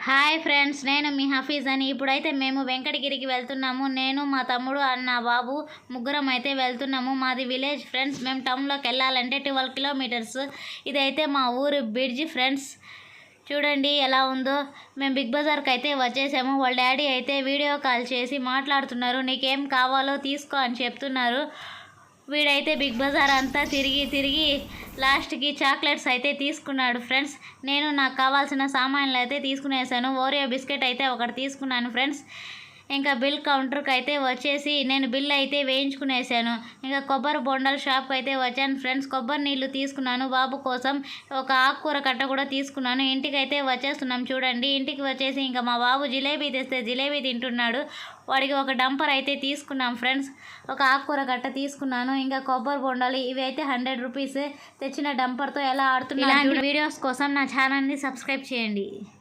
Hi friends, నేను మీ హఫీజ్ అని. ఇప్పుడైతే మేము వెంకటగిరికి వెళ్తున్నాము. నేను, మా తమ్ముడు, నా బాబు ముగ్గురం అయితే వెళ్తున్నాము. మాది విలేజ్ ఫ్రెండ్స్. మేము టౌన్లోకి వెళ్ళాలంటే 12 కిలోమీటర్స్. ఇదైతే మా ఊరు బ్రిడ్జి ఫ్రెండ్స్. చూడండి ఎలా ఉందో. మేము బిగ్ బజార్కి అయితే వచ్చేసాము. వాళ్ళ డాడీ అయితే వీడియో కాల్ చేసి మాట్లాడుతున్నారు. నీకేం కావాలో తీసుకో అని చెప్తున్నారు. వీడైతే బిగ్ బజార్ అంతా తిరిగి లాస్ట్కి చాక్లెట్స్ అయితే తీసుకున్నాడు ఫ్రెండ్స్. నేను నాకు కావాల్సిన సామాన్లు అయితే తీసుకునేసాను. ఓరియో బిస్కెట్ అయితే ఒకటి తీసుకున్నాను ఫ్రెండ్స్. ఇంకా బిల్ కౌంటర్కి అయితే వచ్చేసి నేను బిల్ అయితే వేయించుకునేసాను. ఇంకా కొబ్బరి బొండాల షాప్కి అయితే వచ్చాను ఫ్రెండ్స్. కొబ్బరి నీళ్ళు తీసుకున్నాను. బాబు కోసం ఒక ఆకుకూర కట్ట కూడా తీసుకున్నాను. ఇంటికి అయితే వచ్చేస్తున్నాం చూడండి. ఇంటికి వచ్చేసి ఇంకా మా బాబు జిలేబీ తెస్తే జిలేబీ తింటున్నాడు. వాడికి ఒక డంపర్ అయితే తీసుకున్నాం ఫ్రెండ్స్. ఒక ఆకుకూర కట్ట తీసుకున్నాను. ఇంకా కొబ్బరి బొండాలు ఇవి అయితే 100 రూపీస్. తెచ్చిన డంపర్తో ఎలా ఆడుతున్నాను. ఇలాంటి వీడియోస్ కోసం నా ఛానల్ని సబ్స్క్రైబ్ చేయండి.